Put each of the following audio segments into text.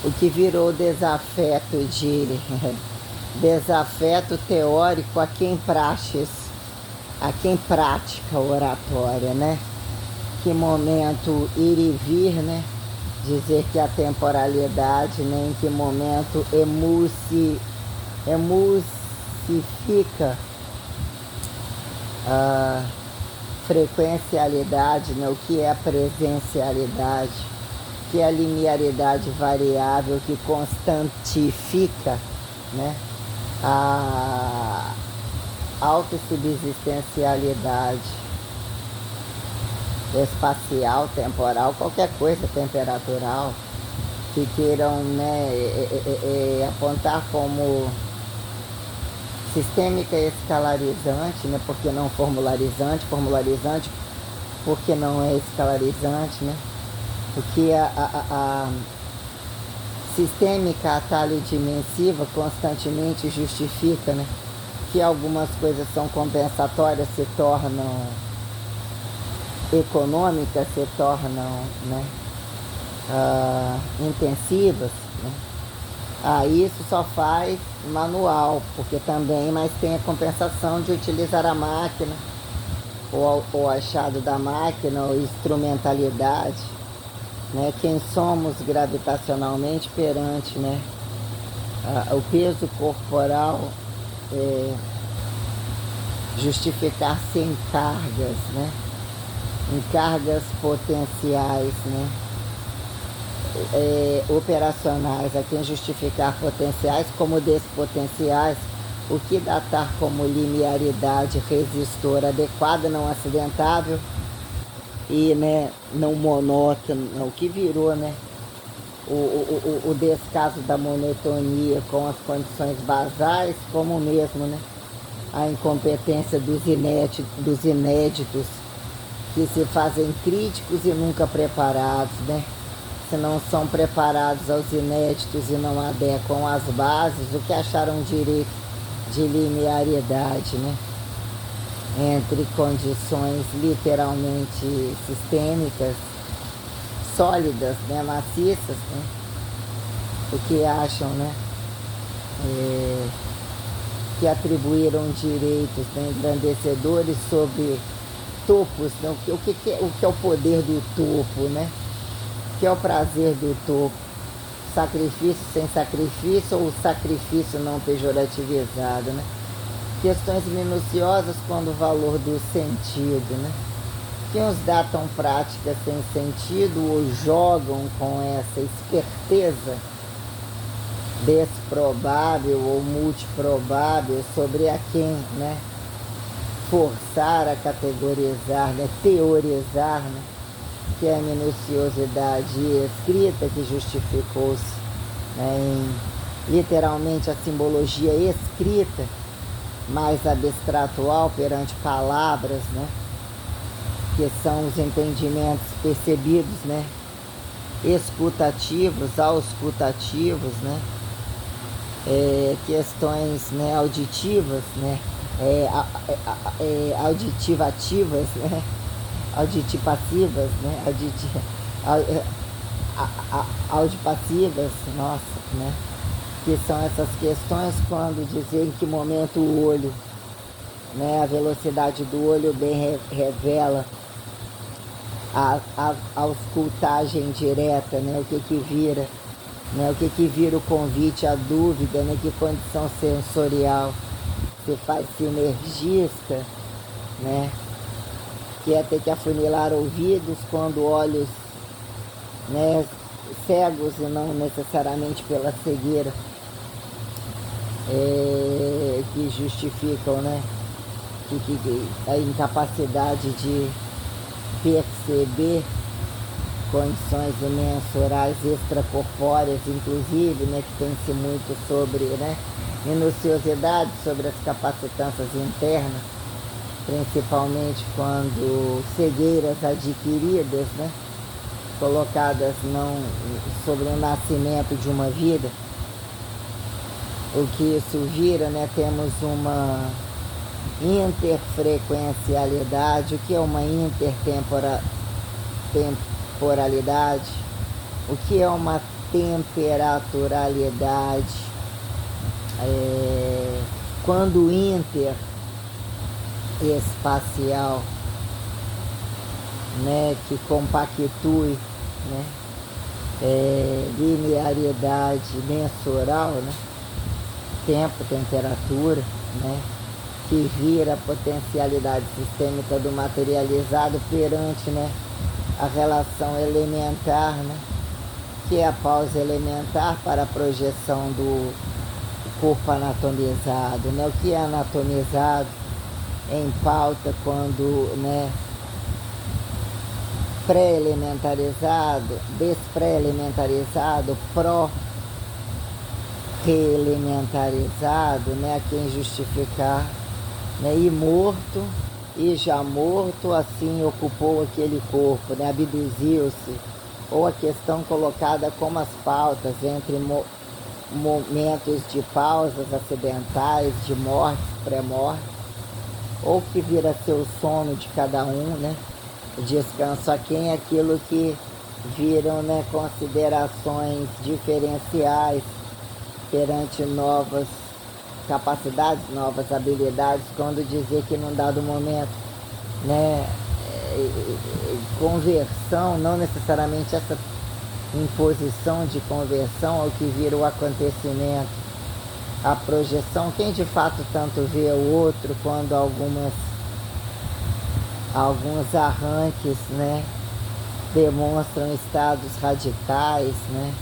o que virou desafeto teórico a quem pratica oratória, né? Que momento ir e vir, né? Dizer que a temporalidade, né? Em que momento emulsifica a frequencialidade, né? O que é a presencialidade, o que é a linearidade variável que constantifica, né? A autossubsistencialidade espacial, temporal, qualquer coisa temperatural que queiram, né, apontar como sistêmica escalarizante, né, porque não formularizante porque não é escalarizante, né, porque a sistêmica atalho-dimensiva constantemente justifica, né, que algumas coisas são compensatórias, se tornam econômicas, se tornam, né, intensivas, né. Isso só faz manual, porque também, mas tem a compensação de utilizar a máquina, o achado da máquina, ou instrumentalidade, né, quem somos gravitacionalmente perante, né, o peso corporal, justificar-se em cargas, né, em cargas potenciais, né, operacionais, a quem justificar potenciais como despotenciais, o que datar como linearidade resistor adequada, não acidentável e, né, não monótono, o que virou, né, o descaso da monotonia com as condições basais, como mesmo, né, a incompetência dos inéditos que se fazem críticos e nunca preparados, né? Se não são preparados aos inéditos e não adequam às bases, o que acharam direito de linearidade, né? Entre condições literalmente sistêmicas, sólidas, né? Maciças, né? O que acham, né? Que atribuíram direitos, né, engrandecedores sobre topos, né? O que é o poder do topo, né? O que é o prazer do topo? Sacrifício sem sacrifício ou sacrifício não pejorativizado, né? Questões minuciosas quando o valor do sentido, né? Que uns datam práticas sem sentido ou jogam com essa esperteza desprobável ou multiprobável sobre a quem, né, forçar a categorizar, né, teorizar, né, que é a minuciosidade escrita que justificou-se, né, em literalmente a simbologia escrita, mais abstratual perante palavras, né, que são os entendimentos percebidos, né, escutativos, auscultativos, né, questões, né, auditivas, né, auditivativas, né, auditipassivas, né, audipassivas, nossa, né, que são essas questões quando dizer em que momento o olho, né, a velocidade do olho bem revela a auscultagem direta, né, o que vira, né, o que vira o convite, a dúvida, né, que condição sensorial se faz sinergista, né, que é ter que afunilar ouvidos quando olhos, né, cegos e não necessariamente pela cegueira, que justificam, né, que a incapacidade de perceber condições imensurais extracorpóreas, inclusive, né, que tem-se muito sobre, né, minuciosidade sobre as capacitâncias internas, principalmente quando cegueiras adquiridas, né, colocadas não sobre o nascimento de uma vida, o que isso vira, né, temos uma interfrequencialidade. O que é uma intertemporalidade? O que é uma temperaturalidade, quando interespacial, né, que compactue, né, linearidade mensural, né, tempo, temperatura, né, que vira a potencialidade sistêmica do materializado perante, né, a relação elementar, né, que é a pausa elementar para a projeção do corpo anatomizado, né, o que é anatomizado em pauta quando, né, pré-elementarizado, despré-elementarizado, pró-reelementarizado, né, a quem justificar, né, e morto, e já morto, assim ocupou aquele corpo, né, abduziu-se, ou a questão colocada como as pautas entre momentos de pausas acidentais, de morte, pré-morte, ou que vira ser o sono de cada um, né, descanso a quem aquilo que viram, né, considerações diferenciais perante novas capacidades, novas habilidades, quando dizer que num dado momento, né, conversão, não necessariamente essa imposição de conversão ao que vira o acontecimento, a projeção, quem de fato tanto vê o outro quando alguns arranques, né, demonstram estados radicais, né,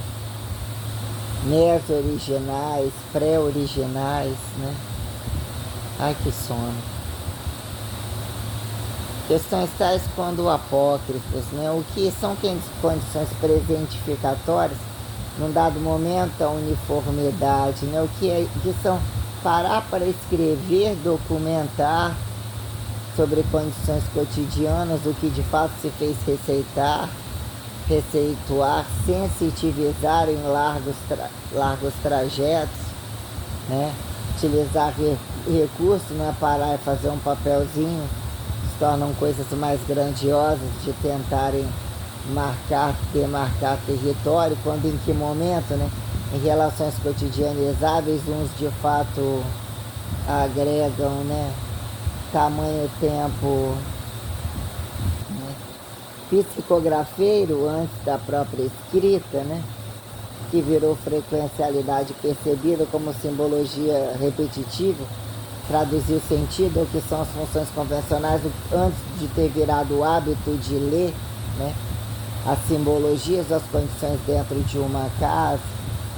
meso-originais, pré-originais, né? Ai, que sono. Questões tais quando apócrifos, né? O que são condições presentificatórias, num dado momento, a uniformidade, né? O que são parar para escrever, documentar sobre condições cotidianas, o que de fato se fez receituar, sensitivizar em largos trajetos, né? Utilizar recursos, não é parar e fazer um papelzinho, se tornam coisas mais grandiosas de tentarem demarcar território, quando em que momento, né? Em relações cotidianizáveis, uns de fato agregam, né, tamanho, tempo, né, psicografeiro antes da própria escrita, né, que virou frequencialidade percebida como simbologia repetitiva, traduzir o sentido ao que são as funções convencionais antes de ter virado o hábito de ler, né, as simbologias, as condições dentro de uma casa,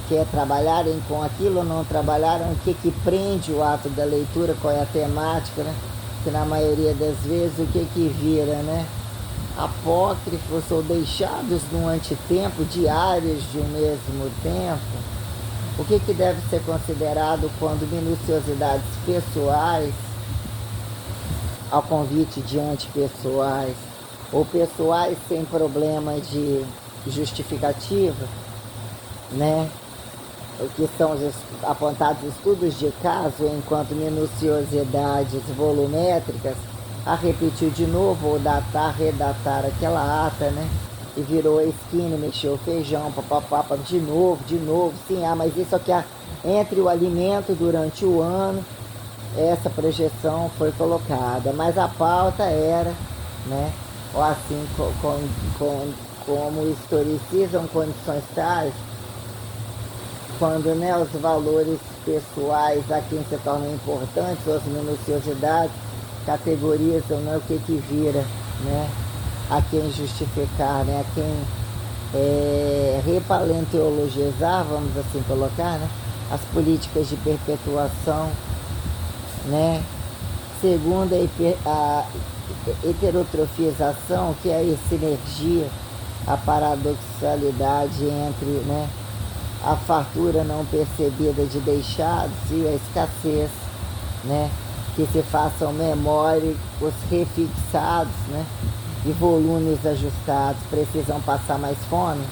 que é trabalharem com aquilo ou não trabalharem, o que prende o ato da leitura, qual é a temática, né? Que na maioria das vezes o que vira, né? Apócrifos ou deixados num antitempo, diários de um mesmo tempo. O que deve ser considerado quando minuciosidades pessoais, ao convite de antipessoais, ou pessoais sem problema de justificativa, né? O que são os apontados estudos de caso enquanto minuciosidades volumétricas, a repetir de novo ou redatar aquela ata, né? E virou a esquina, mexeu o feijão, papapá, de novo, sim, mas isso aqui entre o alimento durante o ano, essa projeção foi colocada, mas a pauta era, né? Ou assim como historicizam condições tais, quando, né, os valores pessoais a quem se tornam importantes, ou as minuciosidades, categorizam, né, o que vira, né, a quem justificar, né, a quem repalenteologizar, vamos assim colocar, né, as políticas de perpetuação, né, segundo a heterotrofização, que é a sinergia, a paradoxalidade entre, né, a fartura não percebida de deixados e a escassez, né, que se façam memória, os refixados, né, e volumes ajustados precisam passar mais fome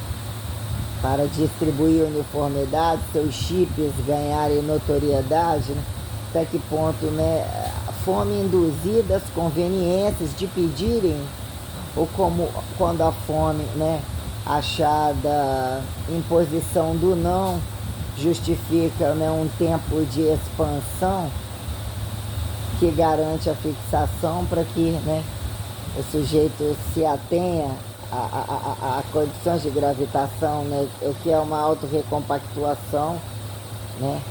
para distribuir uniformidade, seus chips ganharem notoriedade, né, até que ponto, né, fome induzida às conveniências de pedirem, ou como quando a fome, né, achada imposição do não, justifica, né, um tempo de expansão que garante a fixação para que, né, o sujeito se atenha a condições de gravitação, né, o que é uma autorrecompactuação, né,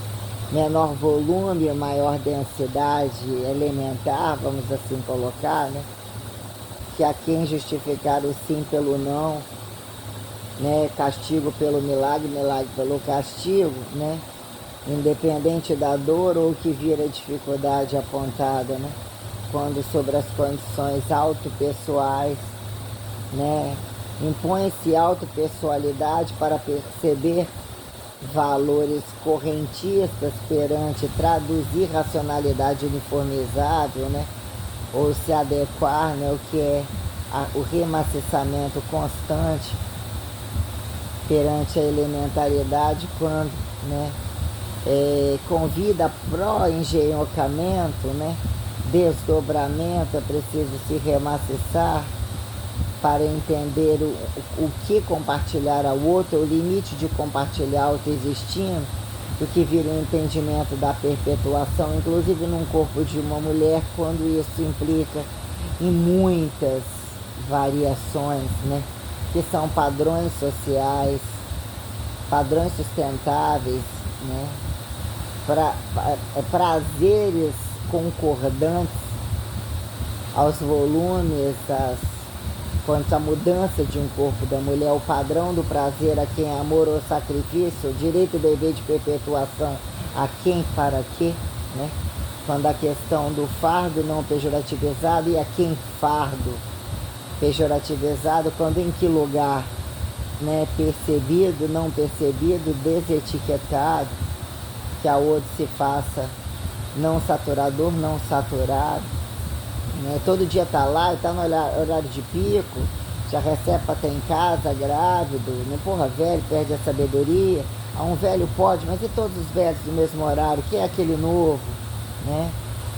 menor volume, maior densidade elementar, vamos assim colocar, né, que a quem justificar o sim pelo não, né, castigo pelo milagre, milagre pelo castigo, né, independente da dor ou que vira dificuldade apontada, né, quando sobre as condições autopessoais, né, impõe-se autopessoalidade para perceber valores correntistas perante traduzir racionalidade uniformizável, né, ou se adequar, né, o que é o remaciçamento constante perante a elementaridade, quando, né, convida pró-engenhocamento, né, desdobramento, é preciso se remaciçar para entender o que compartilhar ao outro, o limite de compartilhar autoexistindo, do que vira o entendimento da perpetuação, inclusive num corpo de uma mulher, quando isso implica em muitas variações, né, que são padrões sociais, padrões sustentáveis, né, prazeres concordantes aos volumes, quanto à mudança de um corpo da mulher, o padrão do prazer a quem é amor ou sacrifício, o direito e dever de perpetuação a quem para quê, né? Quando a questão do fardo não pejorativizado e a quem fardo pejorativizado, quando em que lugar, né? Percebido, não percebido, desetiquetado, que a outro se faça não saturador, não saturado, né? Todo dia está lá e está no horário de pico, já recebe para estar em casa, grávido, né? Porra, velho, perde a sabedoria. Um velho pode, mas e todos os velhos do mesmo horário? O que é aquele novo? Né?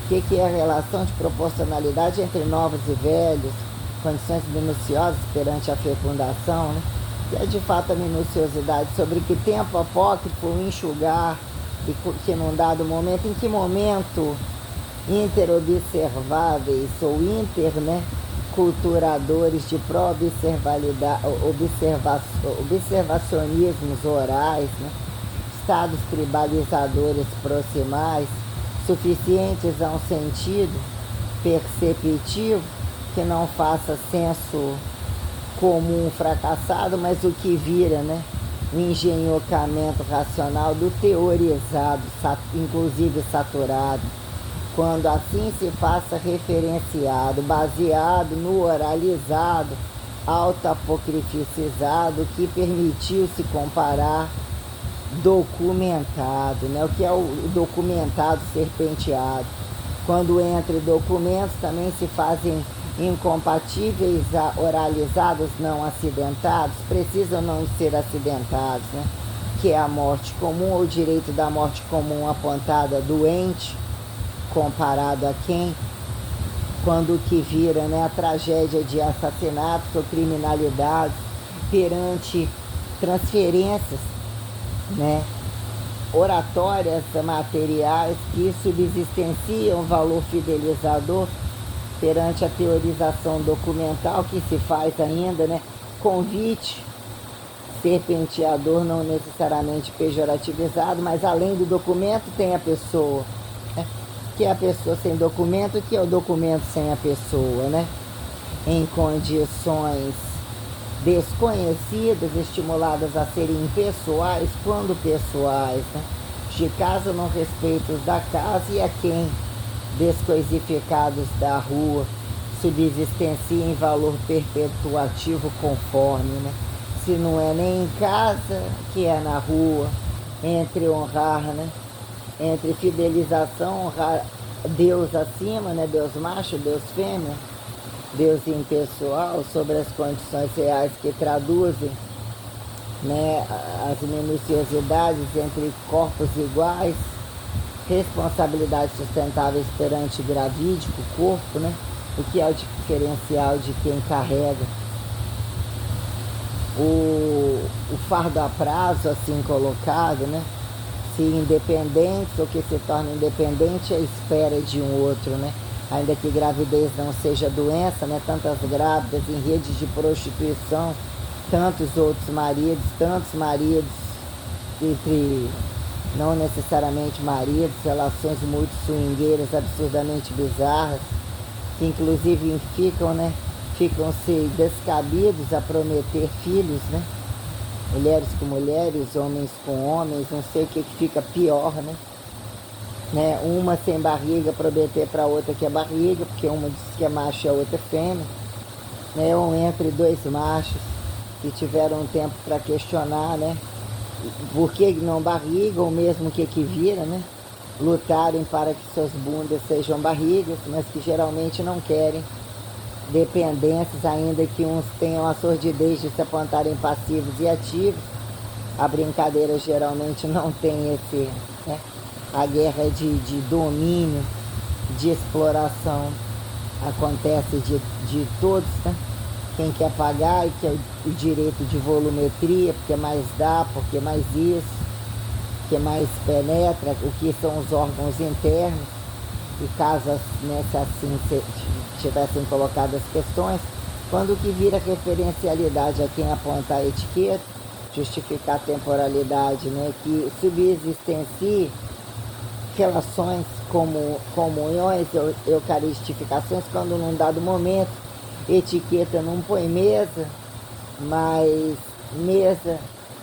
O que é a relação de proporcionalidade entre novos e velhos? Condições minuciosas perante a fecundação, né? Que é de fato a minuciosidade sobre que tempo apócrifo enxugar e que num dado momento, em que momento interobserváveis ou né, culturadores de observacionismos orais, né, estados tribalizadores proximais, suficientes a um sentido perceptivo que não faça senso comum fracassado, mas o que vira, né, o engenhocamento racional do teorizado, inclusive saturado, quando assim se faça referenciado, baseado no oralizado, autoapocrificizado, que permitiu se comparar documentado, né? O que é o documentado serpenteado? Quando entre documentos também se fazem incompatíveis a oralizados não acidentados, precisam não ser acidentados, né? Que é a morte comum ou o direito da morte comum apontada doente, comparado a quem? Quando o que vira, né, a tragédia de assassinatos ou criminalidade perante transferências, né, oratórias materiais que subsistenciam valor fidelizador perante a teorização documental que se faz ainda, né, convite serpenteador não necessariamente pejorativizado, mas além do documento tem a pessoa, né, que é a pessoa sem documento, que é o documento sem a pessoa, né, em condições desconhecidas, estimuladas a serem impessoais, quando pessoais, né, de casa não respeitos da casa e a quem descoisificados da rua subsistencia em valor perpetuativo conforme, né? Se não é nem em casa, que é na rua, entre honrar, né? Entre fidelização, honrar Deus acima, né? Deus macho, Deus fêmea, Deus impessoal, sobre as condições reais que traduzem, né, as minuciosidades entre corpos iguais, responsabilidades sustentáveis perante gravídico corpo, né? O que é o diferencial de quem carrega o fardo a prazo, assim colocado, né? Se independentes ou que se torna independente à espera de um outro, né? Ainda que gravidez não seja doença, né? Tantas grávidas em redes de prostituição, tantos outros maridos, tantos maridos entre não necessariamente maridos, relações muito swingueiras, absurdamente bizarras, que inclusive ficam-se descabidos a prometer filhos, né? Mulheres com mulheres, homens com homens, não sei o que fica pior, né? Uma sem barriga prometer para outra que é barriga, porque uma diz que é macho e a outra é fêmea, né? Ou entre dois machos que tiveram um tempo para questionar, né? Por que não barriga, ou mesmo o que vira, né? Lutarem para que suas bundas sejam barrigas, mas que geralmente não querem dependências, ainda que uns tenham a sordidez de se apontarem passivos e ativos. A brincadeira geralmente não tem esse, né? A guerra de domínio, de exploração acontece de todos, né? Quem quer pagar e quer o direito de volumetria, porque mais dá, porque mais isso, que mais penetra, o que são os órgãos internos, e caso, né, se assim tivessem colocado as questões, quando o que vira referencialidade a quem aponta a etiqueta, justificar a temporalidade, né, que subsistencie relações como comunhões, eucaristificações, quando num dado momento etiqueta não põe mesa, mas mesa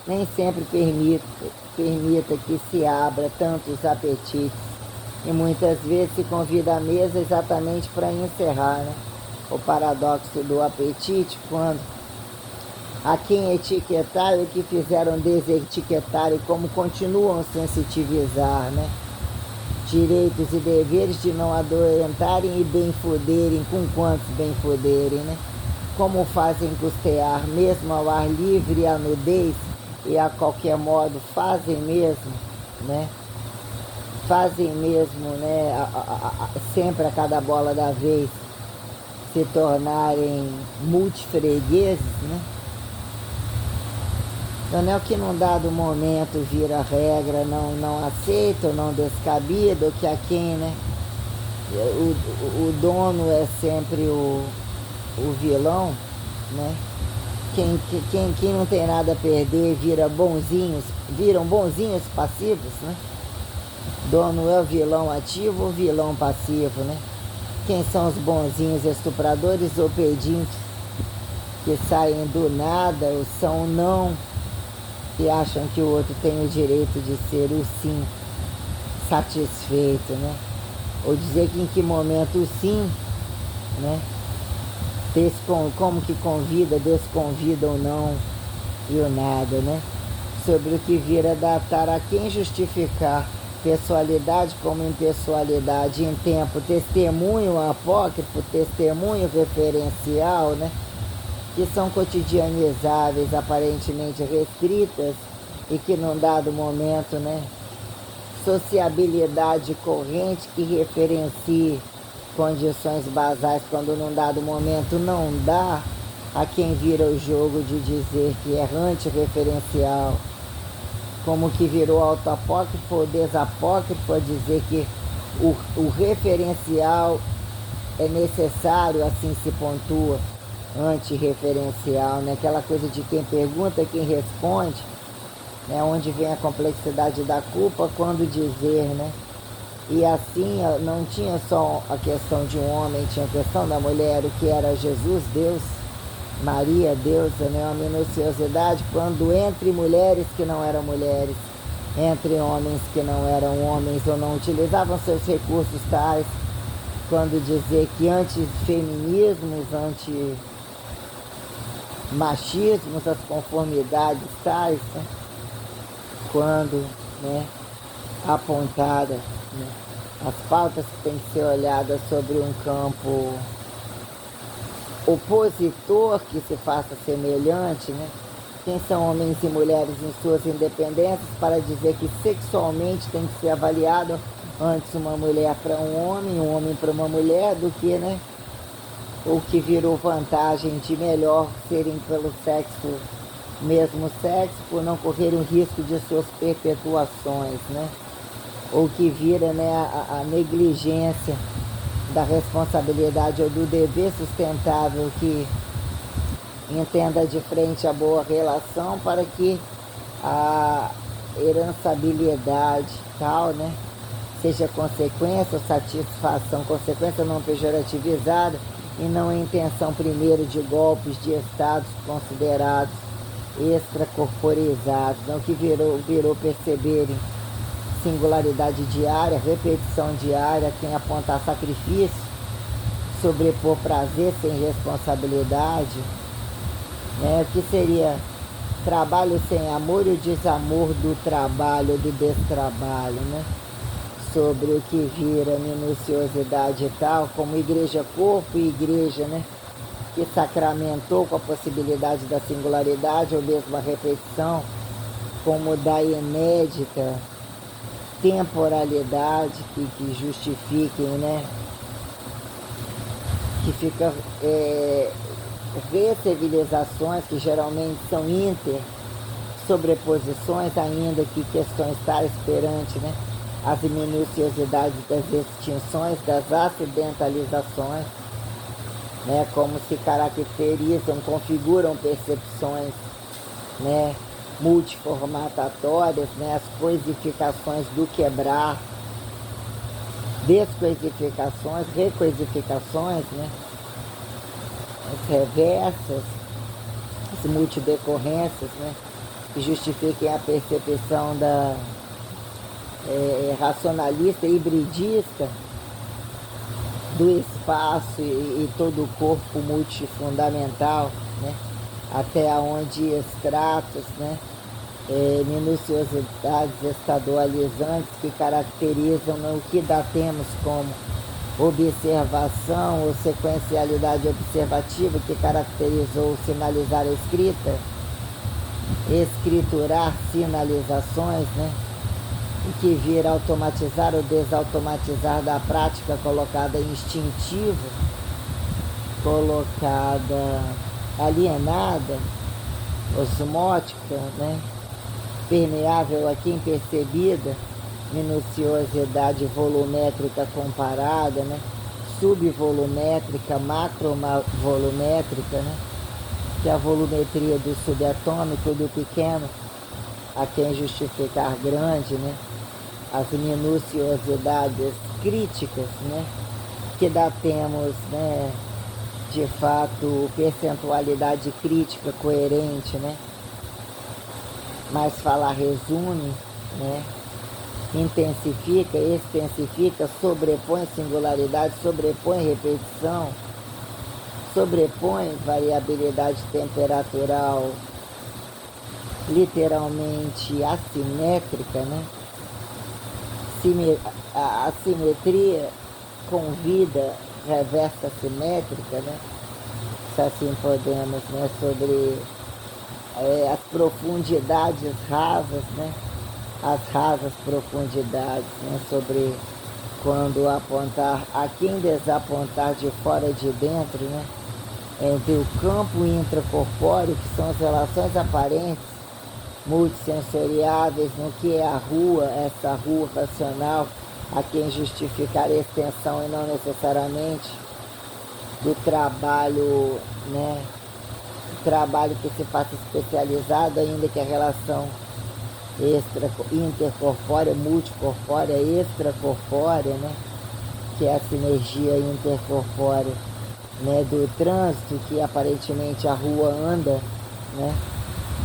nem sempre permita que se abra tantos apetites, e muitas vezes se convida à mesa exatamente para encerrar, né? O paradoxo do apetite, quando a quem etiquetar e o que fizeram desetiquetar e como continuam a sensitivizar, né? Direitos e deveres de não adoentarem e bem foderem, com quantos bem foderem, né? Como fazem custear, mesmo ao ar livre, a nudez, e a qualquer modo fazem mesmo, né? Fazem mesmo, né? Sempre a cada bola da vez se tornarem multifregueses, né? Então, não é o que num dado momento vira regra, não aceita ou não descabido, que a quem, né? O dono é sempre o vilão, né? Quem não tem nada a perder viram bonzinhos passivos, né? Dono é o vilão ativo ou vilão passivo, né? Quem são os bonzinhos estupradores ou pedintes que saem do nada ou são não, e acham que o outro tem o direito de ser o sim satisfeito, né? Ou dizer que em que momento o sim, né? Como que convida, desconvida ou não, e o nada, né? Sobre o que vira datar a quem justificar pessoalidade como impessoalidade em tempo, testemunho apócrifo, testemunho referencial, né? Que são cotidianizáveis, aparentemente restritas, e que num dado momento, né? Sociabilidade corrente que referencie condições basais, quando num dado momento não dá, a quem vira o jogo de dizer que é antirreferencial, como que virou autoapócrifo ou desapócrifo, a dizer que o referencial é necessário, assim se pontua, antirreferencial, né? Aquela coisa de quem pergunta, quem responde, né? Onde vem a complexidade da culpa, quando dizer, né? E assim não tinha só a questão de um homem, tinha a questão da mulher, o que era Jesus, Deus, Maria, deusa, né? Uma minuciosidade, quando entre mulheres que não eram mulheres, entre homens que não eram homens ou não utilizavam seus recursos tais, quando dizer que antifeminismos, antimachismos, as conformidades tais, né? Quando, né, apontada, né, as pautas que têm que ser olhadas sobre um campo opositor que se faça semelhante, né? Quem são homens e mulheres em suas independências para dizer que sexualmente tem que ser avaliado antes uma mulher para um homem para uma mulher, do que, né, o que virou vantagem de melhor serem pelo sexo mesmo sexo por não correr o risco de suas perpetuações, né? Ou que vira, né, a negligência da responsabilidade ou do dever sustentável que entenda de frente a boa relação para que a herançabilidade tal, né, seja consequência ou satisfação, consequência não pejorativizada e não a intenção primeiro de golpes de estados considerados extracorporizados, não que virou perceberem singularidade diária, repetição diária, quem apontar sacrifício, sobrepor prazer sem responsabilidade, né? O que seria trabalho sem amor e o desamor do trabalho, do destrabalho, né? Sobre o que vira minuciosidade e tal, como igreja-corpo e igreja, né? Que sacramentou com a possibilidade da singularidade ou mesmo a repetição, como da inédita temporalidade que justifiquem, né? Que fica recivilizações que geralmente são sobreposições, ainda que questões tais perante, né, as minuciosidades das extinções, das acidentalizações, né, como se caracterizam, configuram percepções, né, multiformatatórias, né, as coisificações do quebrar, descoisificações, recoisificações, né, as reversas, as multidecorrências, né, que justifiquem a percepção da racionalista e hibridista do espaço e todo o corpo multifundamental, né, até onde estratos, né, minuciosidades estadualizantes que caracterizam o que temos como observação ou sequencialidade observativa que caracterizou sinalizar a escrita, escriturar sinalizações, né, e que vira automatizar ou desautomatizar da prática colocada instintiva, colocada alienada, osmótica, né, permeável a quem percebida, minuciosidade volumétrica comparada, né, subvolumétrica, macrovolumétrica, né, que é a volumetria do subatômico, do pequeno, a quem justificar grande, né, as minuciosidades críticas, né, que temos, né, de fato, percentualidade crítica coerente, né, mas falar resume, né, intensifica, extensifica, sobrepõe singularidade, sobrepõe repetição, sobrepõe variabilidade temperatural, literalmente assimétrica, né? A assimetria convida reversa simétrica, né? Se assim podemos, né? Sobre as profundidades rasas, né? As rasas profundidades, né? Sobre quando apontar, a quem desapontar de fora e de dentro, né? Entre o campo intracorpóreo, que são as relações aparentes, multissensoriáveis, no que é a rua, essa rua racional, a quem justificar a extensão e não necessariamente do trabalho, né? O trabalho que se faça especializado, ainda que a relação intercorpórea, multicorpórea, extracorpórea, né? Que é a sinergia intercorpórea, né? Do trânsito, que aparentemente a rua anda, né?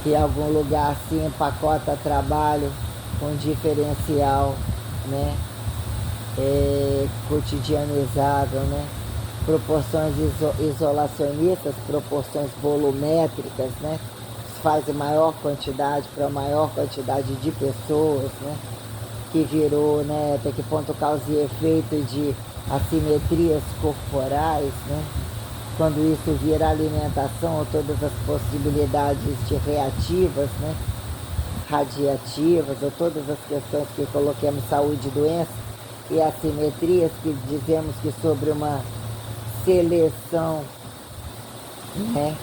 Que em algum lugar se empacota trabalho com diferencial, né? Cotidianizável, né? Proporções isolacionistas, proporções volumétricas, né? Faz maior quantidade para maior quantidade de pessoas, né? Que virou, né? Até que ponto causa e efeito de assimetrias corporais, né? Quando isso vira alimentação ou todas as possibilidades de reativas, né? Radiativas, ou todas as questões que coloquemos saúde e doença, e assimetrias que dizemos que sobre uma seleção, né?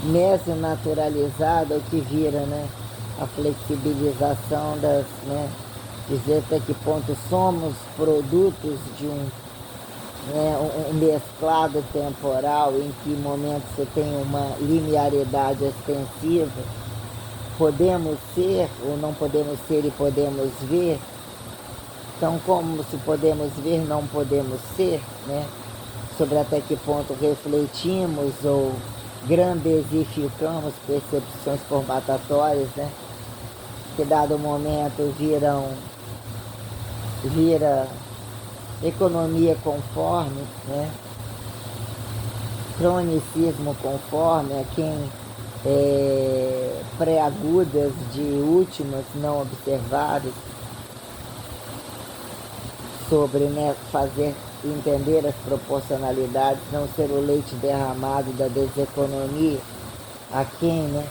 meso-naturalizada, o que vira, né, a flexibilização das, né, dizer até que ponto somos produtos de um mesclado temporal, em que momento você tem uma linearidade extensiva, podemos ser ou não podemos ser e podemos ver. Então, como se podemos ver, não podemos ser, né? Sobre até que ponto refletimos ou grandesificamos percepções formatatórias, né? Que dado momento vira economia conforme, né? Cronicismo conforme, a quem pré-agudas de últimas não observadas, sobre, né, fazer entender as proporcionalidades, não ser o leite derramado da deseconomia, a quem, né,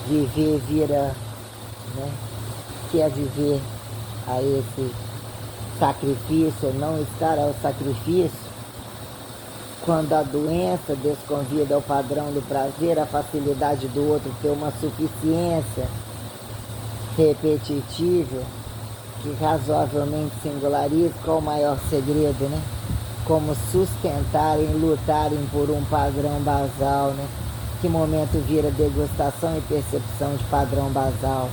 viver vira, né, que é viver a esse sacrifício, não estar ao sacrifício, quando a doença desconvida ao padrão do prazer, a facilidade do outro ter uma suficiência repetitiva, que razoavelmente singulariza. Qual o maior segredo, né? Como sustentarem, lutarem por um padrão basal, né? Que momento vira degustação e percepção de padrão basal,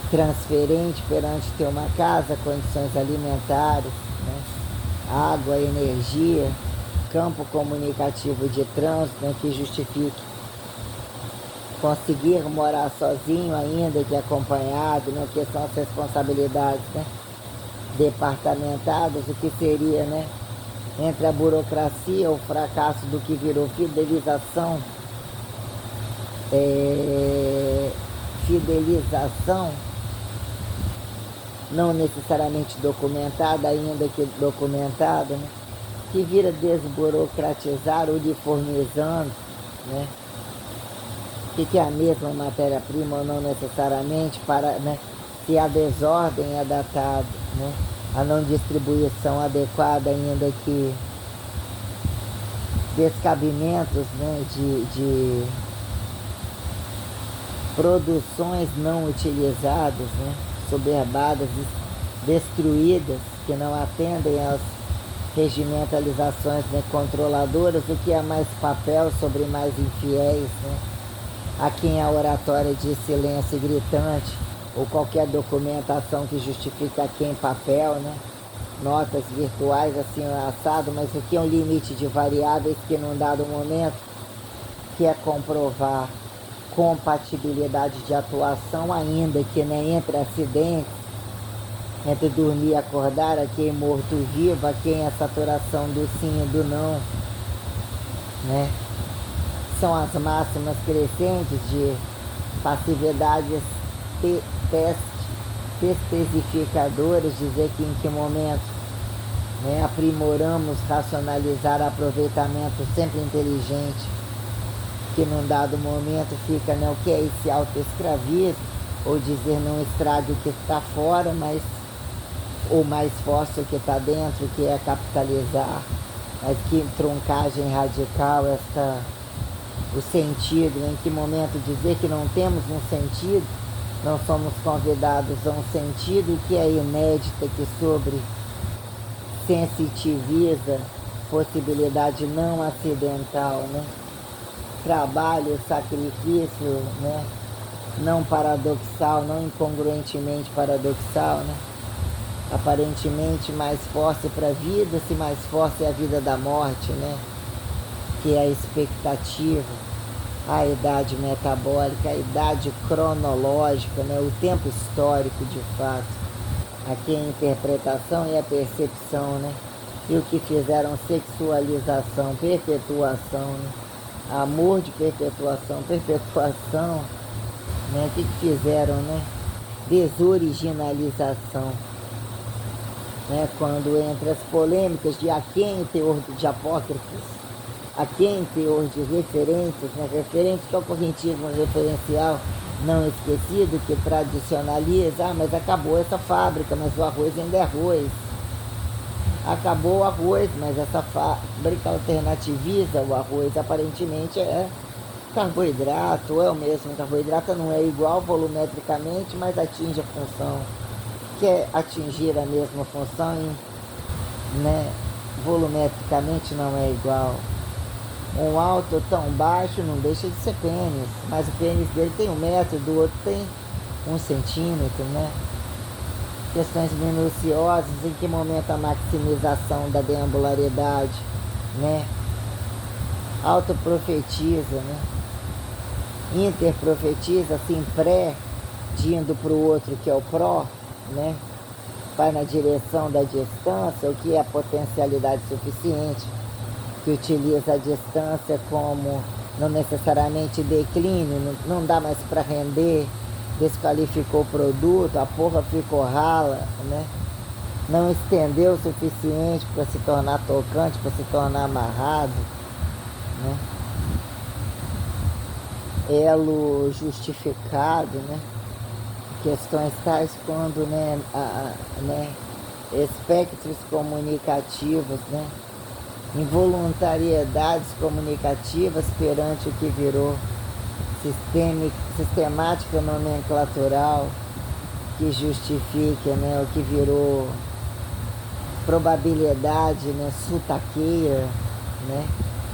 transferente perante ter uma casa, condições alimentares, né? Água, energia, campo comunicativo de trânsito, né? Que justifique conseguir morar sozinho, ainda que acompanhado, né? Que são as responsabilidades, né, departamentadas, o que seria, né, entre a burocracia, o fracasso do que virou fidelização, fidelização não necessariamente documentada, ainda que documentada, né, que vira desburocratizar, uniformizando, né, que é a mesma matéria-prima ou não necessariamente, para, né, se a desordem é datada, né, a não distribuição adequada, ainda que descabimentos, né, de produções não utilizadas, né, soberbadas, destruídas, que não atendem às regimentalizações, né, controladoras, o que é mais papel sobre mais infiéis, né, a quem a oratória de silêncio gritante, ou qualquer documentação que justifica a quem papel, né? Notas virtuais assim assado, mas o que é um limite de variáveis que num dado momento quer comprovar compatibilidade de atuação, ainda que, né, entre acidentes, entre dormir e acordar, a quem morto-vivo, a quem a saturação do sim e do não, né? São as máximas crescentes de passividades testesificadoras, dizer que em que momento, né, aprimoramos, racionalizar aproveitamento sempre inteligente, que num dado momento fica, né, o que é esse autoescravismo, ou dizer não estrague o que está fora, mas ou mais forte o que está dentro, que é capitalizar, mas que truncagem radical o sentido, em que momento dizer que não temos um sentido, não somos convidados a um sentido que é inédita, que sobre sensitiviza possibilidade não acidental, né? Trabalho, sacrifício, né? Não paradoxal, não incongruentemente paradoxal, né? Aparentemente mais forte para a vida, se mais forte é a vida da morte, né? Que é a expectativa, a idade metabólica, a idade cronológica, né? O tempo histórico de fato, aqui a interpretação e a percepção, né? E o que fizeram sexualização, perpetuação, né? Amor de perpetuação, né? O que fizeram, né? Desoriginalização, né? Quando entre as polêmicas de a quem teor de apócrifos, a quem teor de referências, né? Referências que é o correntismo referencial não esquecido, que tradicionaliza, mas acabou essa fábrica, mas o arroz ainda é arroz. acabou o arroz, mas essa fábrica alternativiza o arroz, aparentemente é carboidrato, ou é o mesmo carboidrato, não é igual volumetricamente, mas atinge a função, quer atingir a mesma função, né? Volumetricamente não é igual. Um alto tão baixo não deixa de ser pênis, mas o pênis dele tem 1 metro, do outro tem 1 centímetro, né? Questões minuciosas, em que momento a maximização da deambularidade, né? Autoprofetiza, né? Interprofetiza, assim, pré, de indo para o outro que é o pró, né? Vai na direção da distância, o que é a potencialidade suficiente, que utiliza a distância como não necessariamente declínio, não dá mais para render, desqualificou o produto, a porra ficou rala, né? Não estendeu o suficiente para se tornar tocante, para se tornar amarrado, né? Elo justificado, né? Questões tais quando, né, espectros comunicativos, né? Involuntariedades comunicativas perante o que virou sistemática nomenclatural, que justifica, né, o que virou probabilidade, né, sutaqueira, né,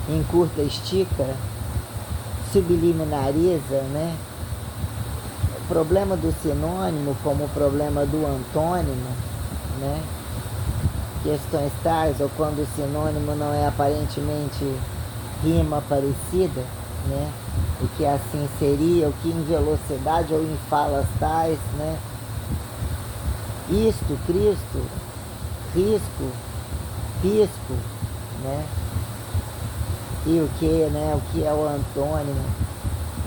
encurta, estica, subliminariza, né? O problema do sinônimo como o problema do antônimo, né? Questões tais, ou quando o sinônimo não é aparentemente rima parecida, né? O que assim seria, o que em velocidade ou em falas tais, né? Isto, Cristo, risco, pisco, né? E o que, né? O que é o antônimo,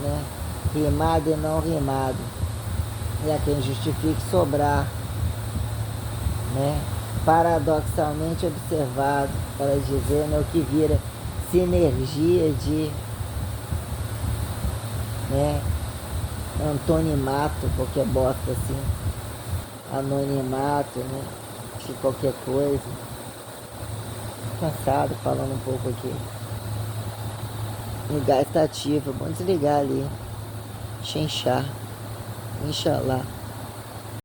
né? Rimado e não rimado. E a quem justifique sobrar, né? Paradoxalmente observado, para dizer, né, o que vira sinergia de, né, antonimato, qualquer bosta assim, anonimato, né, de qualquer coisa. Cansado falando um pouco aqui. O gás está ativo, vamos desligar ali. Xinchar. Inxalá.